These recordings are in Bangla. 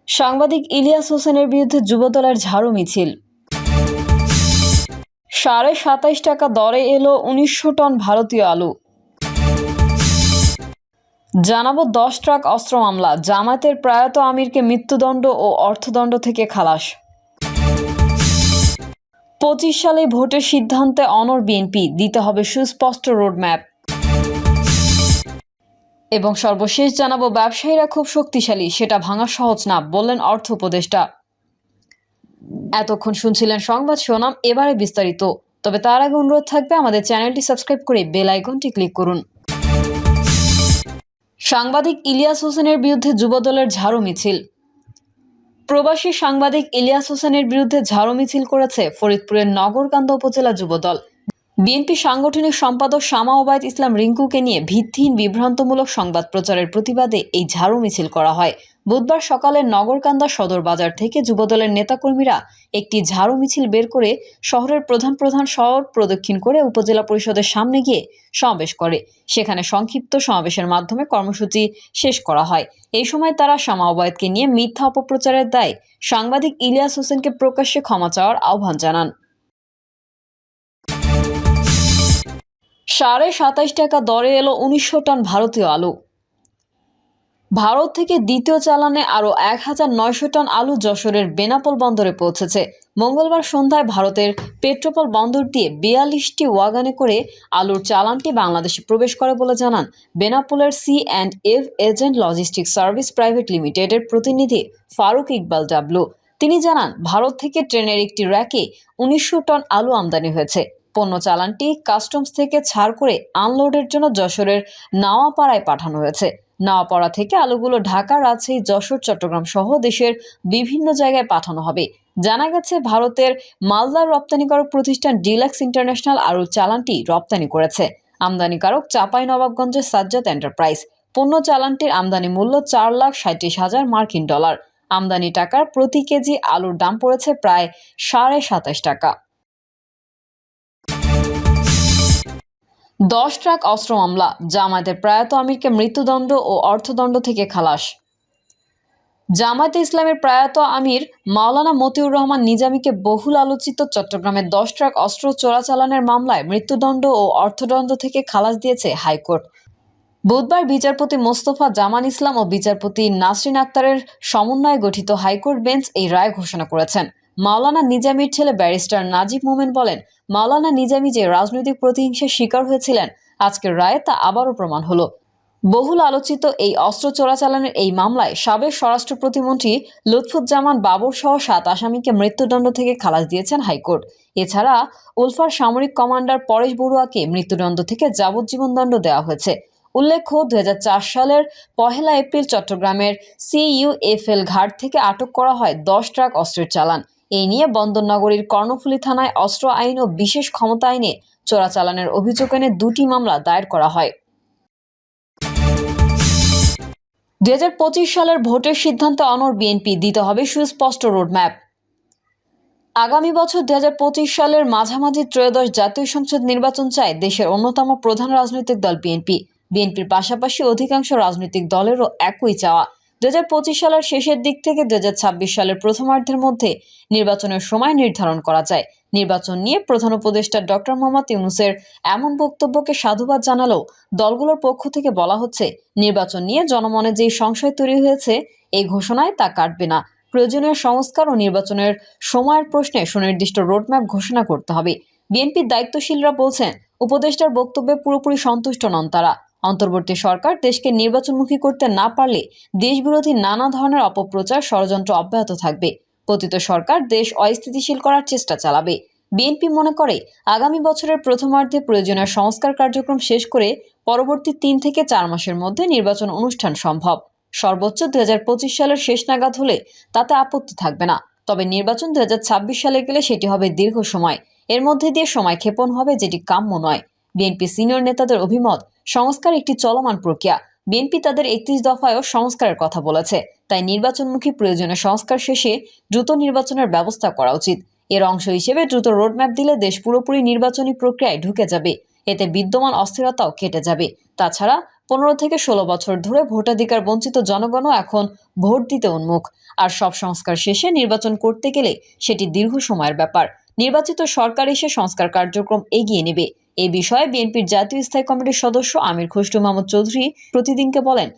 সাংবাদিক ইলিয়াস হোসেনের বিরুদ্ধে যুবদলের ঝাড়ু মিছিল। 27.5 টাকা দরে এলো 1900 টন ভারতীয় আলু। জানাবো 10 ট্রাক অস্ত্র মামলা, জামায়াতের প্রয়াত আমিরকে মৃত্যুদণ্ড ও অর্থদণ্ড থেকে খালাস। 25 সালে ভোটের সিদ্ধান্তে অনড় বিএনপি, দিতে হবে সুস্পষ্ট রোডম্যাপ। এবং সর্বশেষ জানাবো ব্যবসায়ীরা খুব শক্তিশালী, সেটা ভাঙা সহজ না, বললেন অর্থ উপদেষ্টা। এতক্ষণ শুনছিলেন সংবাদ শিরোনাম, এবারে বিস্তারিত। তবে তার আগে অনুরোধ থাকবে আমাদের চ্যানেলটি সাবস্ক্রাইব করে বেল আইকনটি ক্লিক করুন। সাংবাদিক ইলিয়াস হোসেনের বিরুদ্ধে যুবদলের ঝাড়ু মিছিল। প্রবাসী সাংবাদিক ইলিয়াস হোসেনের বিরুদ্ধে ঝাড়ু মিছিল করেছে ফরিদপুরের নগরকান্দা উপজেলা যুবদল। বিএনপি সাংগঠনিক সম্পাদক শামা ওবায়দ ইসলাম রিঙ্কুকে নিয়ে ভিত্তিহীন বিভ্রান্তমূলক সংবাদ প্রচারের প্রতিবাদে এই ঝাড়ু মিছিল করা হয়। বুধবার সকালে নগরকান্দা সদর বাজার থেকে যুবদলের নেতাকর্মীরা একটি ঝাড়ু মিছিল বের করে শহরের প্রধান প্রধান সড়ক প্রদক্ষিণ করে উপজেলা পরিষদের সামনে গিয়ে সমাবেশ করে। সেখানে সংক্ষিপ্ত সমাবেশের মাধ্যমে কর্মসূচি শেষ করা হয়। এই সময় তারা শামা ওবায়দকে নিয়ে মিথ্যা অপপ্রচারের দায়ে সাংবাদিক ইলিয়াস হোসেনকে প্রকাশ্যে ক্ষমা চাওয়ার আহ্বান জানান। 27.5 টাকা দরে এলো 1900 টন ভারতীয় আলু। ভারত থেকে দ্বিতীয় চালানে আরও 1900 টন আলু যশোরের বেনাপোল বন্দরে পৌঁছেছে। মঙ্গলবার সন্ধ্যায় ভারতের পেট্রোপল বন্দর দিয়ে 42টি ওয়াগনে করে আলুর চালানটি বাংলাদেশে প্রবেশ করে বলে জানান বেনাপোলের C&F agent logistic service private লিমিটেডের প্রতিনিধি ফারুক ইকবাল ডাবলু। তিনি জানান, ভারত থেকে ট্রেনের একটি র্যাকে 1900 টন আলু আমদানি হয়েছে। পণ্য চালানটি কাস্টমস থেকে ছাড় করে আনলোডের জন্য যশোরের নাওয়াপাড়ায় পাঠানো হয়েছে। নাওয়াপাড়া থেকে আলুগুলো ঢাকা, রাজশাহী, যশোর, চট্টগ্রাম সহ দেশের বিভিন্ন জায়গায় পাঠানো হবে। জানা গেছে, ভারতের মালদার রপ্তানিকারক প্রতিষ্ঠান ডিলাক্স ইন্টারন্যাশনাল আলুর চালানটি রপ্তানি করেছে। আমদানিকারক চাঁপাইনবাবগঞ্জের সাজ্জাদ এন্টারপ্রাইজ। পণ্য চালানটির আমদানি মূল্য $4,37,000 মার্কিন। আমদানি টাকার প্রতি কেজি আলুর দাম পড়েছে প্রায় 27.5 টাকা। 10 ট্রাক অস্ত্র মামলা, জামায়াতের প্রয়াত আমিরকে মৃত্যুদণ্ড ও অর্থদণ্ড থেকে খালাস। জামায়াতে ইসলামের প্রয়াত আমির মাওলানা মতিউর রহমান নিজামীকে বহুল আলোচিত চট্টগ্রামের 10 ট্রাক অস্ত্র চোরাচালানের মামলায় মৃত্যুদণ্ড ও অর্থদণ্ড থেকে খালাস দিয়েছে হাইকোর্ট। বুধবার বিচারপতি মোস্তফা জামান ইসলাম ও বিচারপতি নাসরিন আক্তারের সমন্বয়ে গঠিত হাইকোর্ট বেঞ্চ এই রায় ঘোষণা করেছেন। মাওলানা নিজামীর ছেলে ব্যারিস্টার নাজিব মোমেন বলেন, মাওলানা নিজামী যে রাজনৈতিক প্রতিহিংসার শিকার হয়েছিলেন, আজকের রায়ে তা আবারও প্রমাণ হলো। বহুল আলোচিত এই অস্ত্র চোরাচালানের এই মামলায় সাবেক স্বরাষ্ট্র প্রতিমন্ত্রী লুৎফুজ্জামান বাবর সহ 7 আসামিকে মৃত্যুদণ্ড থেকে খালাস দিয়েছেন হাইকোর্ট। এছাড়া উলফার সামরিক কমান্ডার পরেশ বড়ুয়াকে মৃত্যুদণ্ড থেকে যাবজ্জীবন দণ্ড দেওয়া হয়েছে। উল্লেখ্য, 2004 সালের 1 এপ্রিল চট্টগ্রামের CUFL ঘাট থেকে আটক করা হয় 10 ট্রাক অস্ত্রের চালান। এই নিয়ে বন্দরনগরীর কর্ণফুলী থানায় অস্ত্র আইন ও বিশেষ ক্ষমতা আইনে চোরাচালানের অভিযোগ এনে 2টি মামলা দায়ের করা হয়। 2025 সালের ভোটের সিদ্ধান্তে অনড় বিএনপি, দিতে হবে সুস্পষ্ট রোডম্যাপ। আগামী বছর 2025 সালের মাঝামাঝি ত্রয়োদশ জাতীয় সংসদ নির্বাচন চায় দেশের অন্যতম প্রধান রাজনৈতিক দল বিএনপি। বিএনপির পাশাপাশি অধিকাংশ রাজনৈতিক দলেরও একই চাওয়া, 2025 সালের শেষের দিক থেকে 2026 সালের প্রথমার্ধের মধ্যে নির্বাচনের সময় নির্ধারণ করা যায়। নির্বাচন নিয়ে প্রধান উপদেষ্টা ডক্টর মোহাম্মদ ইউনূসের এমন বক্তব্যকে সাধুবাদ জানালেও দলগুলোর পক্ষ থেকে বলা হচ্ছে, নির্বাচন নিয়ে জনমনে যেই সংশয় তৈরি হয়েছে, এই ঘোষণায় তা কাটবে না। প্রয়োজনীয় সংস্কার ও নির্বাচনের সময়ের প্রশ্নে সুনির্দিষ্ট রোডম্যাপ ঘোষণা করতে হবে। বিএনপির দায়িত্বশীলরা বলছেন, উপদেষ্টার বক্তব্যে পুরোপুরি সন্তুষ্ট নন তারা। অন্তর্বর্তী সরকার দেশকে নির্বাচনমুখী করতে না পারলে দেশবিরোধী নানা ধরনের অপপ্রচার, ষড়যন্ত্র অব্যাহত থাকবে। পতিত সরকার দেশ অস্থিতিশীল করার চেষ্টা চালাবে। বিএনপি মনে করে, আগামী বছরের প্রথমার্ধে প্রয়োজনীয় সংস্কার কার্যক্রম শেষ করে পরবর্তী 3 থেকে 4 মাসের মধ্যে নির্বাচন অনুষ্ঠান সম্ভব। সর্বোচ্চ 2025 সালের শেষ নাগাদ হলে তাতে আপত্তি থাকবে না। তবে নির্বাচন 2026 সালে গেলে সেটি হবে দীর্ঘ সময়। এর মধ্যে দিয়ে সময় ক্ষেপণ হবে, যেটি কাম্য নয়। বিএনপি সিনিয়র নেতাদের অভিমত, সংস্কার একটি চলমান প্রক্রিয়া। বিএনপি তাদের 31 দফায়ও সংস্কারের কথা বলেছে। তাই নির্বাচনমুখী প্রয়োজনীয় সংস্কার শেষে দ্রুত নির্বাচনের ব্যবস্থা করা উচিত। এর অংশ হিসেবে দ্রুত রোডম্যাপ দিলে দেশ পুরোপুরি নির্বাচনী প্রক্রিয়ায় ঢুকে যাবে। এতে বিদ্যমান অস্থিরতাও কেটে যাবে। তাছাড়া 15 থেকে 16 বছর ধরে ভোটাধিকার বঞ্চিত জনগণও এখন ভোট দিতে উন্মুখ। আর সব সংস্কার শেষে নির্বাচন করতে গেলে সেটি দীর্ঘ সময়ের ব্যাপার। নির্বাচিত সরকার এসে সংস্কার কার্যক্রম এগিয়ে নেবে। এই বিষয়ে বিএনপির জাতীয় স্থায়ী কমিটির সদস্য আমির খসরু মাহমুদ চৌধুরী প্রতিদিনকে বলেন,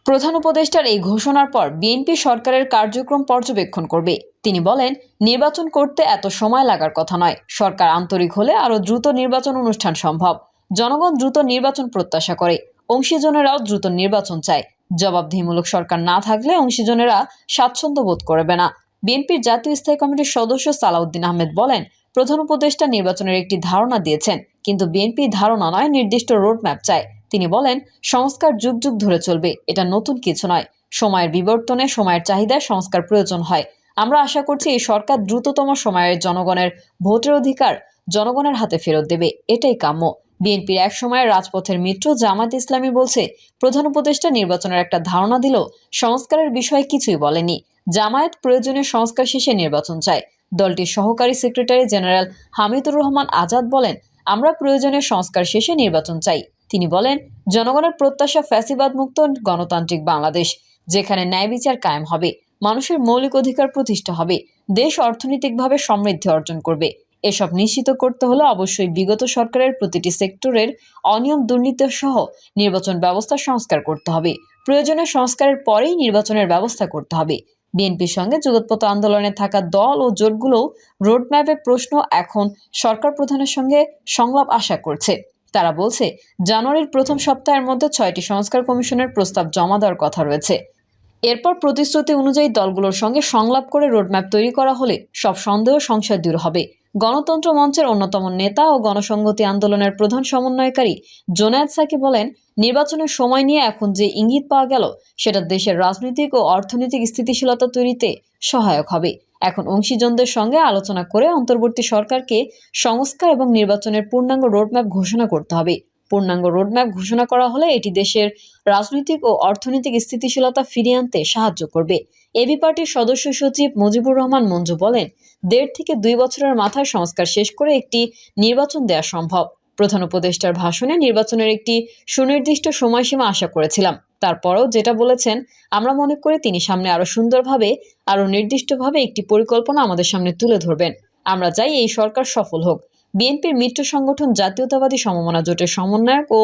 প্রধান উপদেষ্টার এই ঘোষণার পর বিএনপি সরকারের কার্যক্রম পর্যবেক্ষণ করবে। তিনি বলেন, নির্বাচন করতে এত সময় লাগার কথা নয়। সরকার আন্তরিক হলে আরও দ্রুত নির্বাচন অনুষ্ঠান সম্ভব। জনগণ দ্রুত নির্বাচন প্রত্যাশা করে, অংশীজনেরাও দ্রুত নির্বাচন চায়। জবাবদিহিমূলক সরকার না থাকলে অংশীজনেরা স্বাচ্ছন্দ্য বোধ করবে না। বিএনপির জাতীয় স্থায়ী কমিটির সদস্য সালাউদ্দিন আহমেদ বলেন, প্রধান উপদেষ্টা নির্বাচনের একটি ধারণা দিয়েছেন, কিন্তু বিএনপি ধারণা নয়, নির্দিষ্ট রোডম্যাপ চায়। তিনি বলেন, সংস্কার যুগ যুগ ধরে চলবে, এটা নতুন কিছু নয়। সময়ের বিবর্তনে, সময়ের চাহিদায় সংস্কার প্রয়োজন হয়। আমরা আশা করছি এই সরকার দ্রুততম সময়ে জনগণের ভোটের অধিকার জনগণের হাতে ফেরত দেবে, এটাই কাম্য। বিএনপির এক সময়ের রাজপথের মিত্র জামায়াত ইসলামী বলছে, প্রধান উপদেষ্টা নির্বাচনের একটা ধারণা দিল, সংস্কারের বিষয়ে কিছুই বলেনি। জামায়াত প্রয়োজনীয় সংস্কার শেষে নির্বাচন চায়। দলটির সহকারী সেক্রেটারি জেনারেল হামিদুর রহমান আজাদ বলেন, আমরা প্রয়োজনীয় সংস্কার শেষে নির্বাচন চাই। তিনি বলেন, জনগণের প্রত্যাশা ফ্যাসিবাদ মুক্ত গণতান্ত্রিক বাংলাদেশ, যেখানে ন্যায় বিচার কায়েম হবে, মানুষের মৌলিক অধিকার প্রতিষ্ঠা হবে, দেশ অর্থনৈতিকভাবে সমৃদ্ধি অর্জন করবে। এসব নিশ্চিত করতে হলে অবশ্যই বিগত সরকারের প্রতিটি সেক্টরের অনিয়ম, দুর্নীতি সহ নির্বাচন ব্যবস্থা সংস্কার করতে হবে। প্রয়োজনীয় সংস্কারের পরেই নির্বাচনের ব্যবস্থা করতে হবে। বিএনপির সঙ্গে যুগোৎপত্য আন্দোলনে থাকা দল ও জোটগুলোও রোডম্যাপের প্রশ্ন এখন সরকার প্রধানের সঙ্গে সংলাপ আশা করছে। তারা বলছে, জানুয়ারির প্রথম সপ্তাহের মধ্যে 6টি সংস্কার কমিশনের প্রস্তাব জমা দেওয়ার কথা রয়েছে। এরপর প্রতিশ্রুতি অনুযায়ী দলগুলোর সঙ্গে সংলাপ করে রোডম্যাপ তৈরি করা হলে সব সন্দেহ সংশয় দূর হবে। গণতন্ত্র মঞ্চের অন্যতম নেতা ও গণসংহতি আন্দোলনের প্রধান সমন্বয়কারী জোনায়েদ সাকি বলেন, নির্বাচনের সময় নিয়ে এখন যে ইঙ্গিত পাওয়া গেল, সেটা দেশের রাজনৈতিক ও অর্থনৈতিক স্থিতিশীলতা তৈরিতে সহায়ক হবে। এখন অংশীজনদের সঙ্গে আলোচনা করে অন্তর্বর্তী সরকারকে সংস্কার এবং নির্বাচনের পূর্ণাঙ্গ রোডম্যাপ ঘোষণা করতে হবে। পূর্ণাঙ্গ রোডম্যাপ ঘোষণা করা হলে এটি দেশের রাজনৈতিক ও অর্থনৈতিক স্থিতিশীলতা ফিরিয়ে আনতে সাহায্য করবে। এবি পার্টির সদস্য সচিব মুজিবুর রহমান মঞ্জু বলেন, 1.5 থেকে 2 বছরের মাথায় সংস্কার শেষ করে একটি নির্বাচন দেওয়া সম্ভব। প্রধান উপদেষ্টার ভাষণে নির্বাচনের একটি সুনির্দিষ্ট সময়সীমা আশা করেছিলাম। তারপরও যেটা বলেছেন, আমরা মনে করি তিনি সামনে আরও সুন্দরভাবে, আরও নির্দিষ্টভাবে একটি পরিকল্পনা আমাদের সামনে তুলে ধরবেন। আমরা চাই এই সরকার সফল হোক। বিএনপির মিত্র সংগঠন জাতীয়তাবাদী সমমনা জোটের সমন্বয়ক ও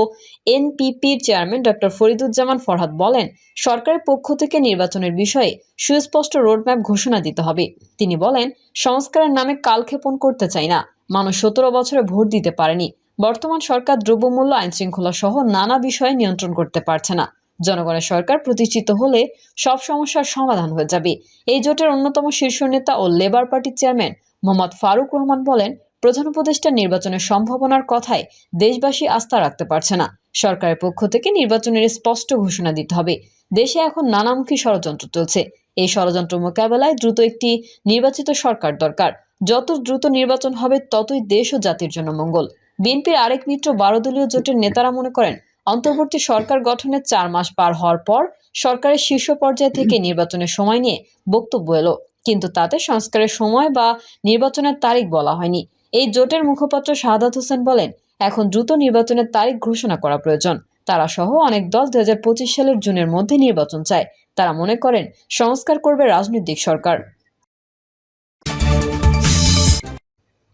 এনপিপির চেয়ারম্যান ডক্টর ফরিদুজ্জামান ফরহাদ বলেন, সরকারের পক্ষ থেকে নির্বাচনের বিষয়ে সুস্পষ্ট রোডম্যাপ ঘোষণা দিতে হবে। তিনি বলেন, সংস্কারের নামে কালক্ষেপণ করতে চাই না। মানুষ 17 বছরে ভোট দিতে পারেনি। বর্তমান সরকার দ্রব্যমূল্য, আইনশৃঙ্খলা সহ নানা বিষয়ে নিয়ন্ত্রণ করতে পারছে না। জনগণের সরকার প্রতিষ্ঠিত হলে সব সমস্যার সমাধান হয়ে যাবে। এই জোটের অন্যতম শীর্ষ নেতা ও লেবার পার্টির চেয়ারম্যান মোহাম্মদ ফারুক রহমান বলেন, প্রধান উপদেষ্টা নির্বাচনের সম্ভাবনার কথায় দেশবাসী আস্থা রাখতে পারছে না। সরকারের পক্ষ থেকে নির্বাচনের স্পষ্ট ঘোষণা দিতে হবে। দেশে এখন নানামুখী ষড়যন্ত্র চলছে। এই ষড়যন্ত্র মোকাবেলায় দ্রুত একটি নির্বাচিত সরকার দরকার। যত দ্রুত নির্বাচন হবে, ততই দেশ ও জাতির জন্য মঙ্গল। বিএনপির আরেক মিত্র 12 দলীয় জোটের নেতারা মনে করেন, অন্তর্বর্তী সরকার গঠনের 4 মাস পার হওয়ার পর সরকারের শীর্ষ পর্যায় থেকে নির্বাচনের সময় নিয়ে বক্তব্য এলো, কিন্তু তাতে সংস্কারের সময় বা নির্বাচনের তারিখ বলা হয়নি। এই জোটের মুখপাত্র শাহাদাত হোসেন বলেন, এখন দ্রুত নির্বাচনের তারিখ ঘোষণা করা প্রয়োজন। তারা সহ অনেক দল 2025 সালের জুনের মধ্যে নির্বাচন চায়। তারা মনে করেন, সংস্কার করবে রাজনৈতিক সরকার।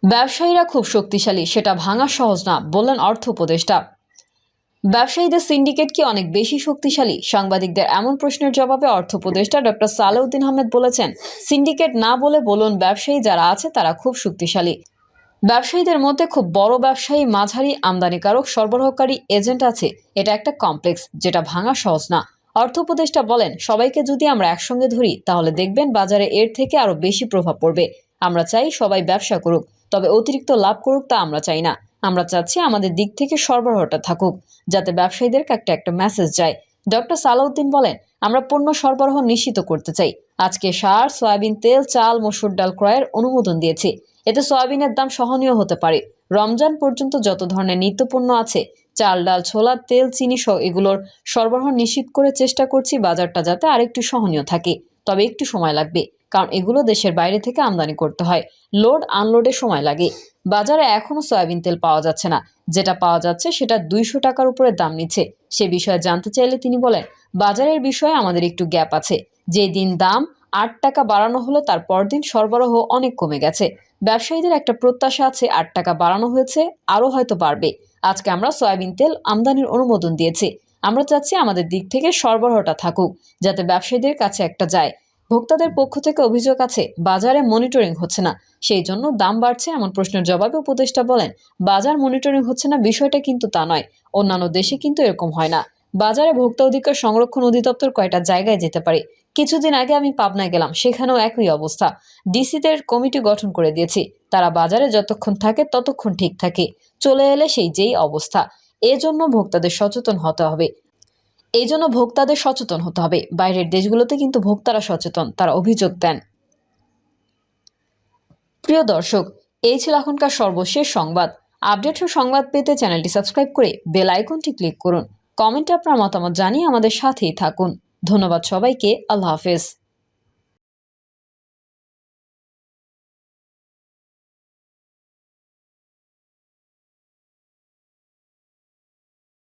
ব্যবসায়ীরা খুব শক্তিশালী, সেটা ভাঙা সহজ না, বললেন অর্থ উপদেষ্টা। ব্যবসায়ীদের সিন্ডিকেট কি অনেক বেশি শক্তিশালী? সাংবাদিকদের এমন প্রশ্নের জবাবে অর্থ উপদেষ্টা ডক্টর সালাউদ্দিন আহমেদ বলেছেন, সিন্ডিকেট না বলে বলুন, ব্যবসায়ী যারা আছে তারা খুব শক্তিশালী। ব্যবসায়ীদের মধ্যে খুব বড় ব্যবসায়ী, মাঝারি, আমদানিকারক, সরবরাহকারী, এজেন্ট আছে। এটা একটা কমপ্লেক্স, যেটা ভাঙা সহজ না। অর্থ উপদেষ্টা বলেন, সবাইকে যদি আমরা একসঙ্গে ধরি, তাহলে দেখবেন বাজারে এর থেকে আরো বেশি প্রভাব পড়বে। আমরা চাই সবাই ব্যবসা করুক, তবে অতিরিক্ত লাভ করুক তা আমরা চাই না। আমরা চাচ্ছি আমাদের দিক থেকে সরবরাহটা থাকুক, যাতে ব্যবসায়ীদের একটা মেসেজ যায়। ডক্টর সালাউদ্দিন বলেন, আমরা পণ্য সরবরাহ নিশ্চিত করতে চাই। আজকে সার, সয়াবিন তেল, চাল, মসুর ডাল ক্রয়ের অনুমোদন দিয়েছি। এতে সয়াবিনের দাম সহনীয় হতে পারে। রমজান পর্যন্ত যত ধরনের নিত্যপণ্য আছে, চাল, ডাল, ছোলা, তেল, চিনি সহ এগুলোর সরবরাহ নিশ্চিত করে চেষ্টা করছি বাজারটা যাতে আরেকটু সহনীয় থাকে, তবে একটু সময় লাগবে। কারণ এগুলো দেশের বাইরে থেকে আমদানি করতে হয়, লোড আনলোডে সময় লাগে। বাজারে এখনো সয়াবিন তেল পাওয়া যাচ্ছে না, যেটা পাওয়া যাচ্ছে সেটা 200 টাকার উপরে দাম নিচ্ছে। সে বিষয়ে জানতে চাইলে তিনি বলেন, বাজারের বিষয়ে আমাদের একটু গ্যাপ আছে। যে দিন দাম 8 টাকা বাড়ানো হলো তার পরদিন সরবরাহ অনেক কমে গেছে। ব্যবসায়ীদের একটা প্রত্যাশা আছে 8 টাকা বাড়ানো হয়েছে, আরও হয়তো বাড়বে। আজকে আমরা সয়াবিন তেল আমদানির অনুমোদন দিয়েছি। আমরা চাচ্ছি আমাদের দিক থেকে সরবরাহটা থাকুক, যাতে ব্যবসায়ীদের কাছে একটা যায়। ভোক্তাদের পক্ষ থেকে অভিযোগ আছে বাজারে মনিটরিং হচ্ছে না, সেই জন্য দাম বাড়ছে। এমন প্রশ্নের জবাবে উপদেষ্টা বলেন, বাজার মনিটরিং হচ্ছে না বিষয়টা কিন্তু তা নয়, অন্যান্য দেশে কিন্তু এরকম হয় না। বাজারে ভোক্তা অধিকার সংরক্ষণ অধিদপ্তর কয়টা জায়গায় যেতে পারে। কিছুদিন আগে আমি পাবনায় গেলাম, সেখানেও একই অবস্থা। ডিসিদের কমিটি গঠন করে দিয়েছি, তারা বাজারে যতক্ষণ থাকে ততক্ষণ ঠিক থাকে, চলে এলে সেই যেই অবস্থা। এজন্য ভোক্তাদের সচেতন হতে হবে। বাইরের দেশগুলোতে কিন্তু ভোক্তারা সচেতন, তারা অভিযোগ দেন। প্রিয় দর্শক, এই ছিল এখনকার সর্বশেষ সংবাদ। আপডেট ও সংবাদ পেতে চ্যানেলটি সাবস্ক্রাইব করে বেল আইকনটি ক্লিক করুন। কমেন্টে আপনার মতামত জানিয়ে আমাদের সাথেই থাকুন। ধন্যবাদ সবাইকে। আল্লাহ হাফেজ।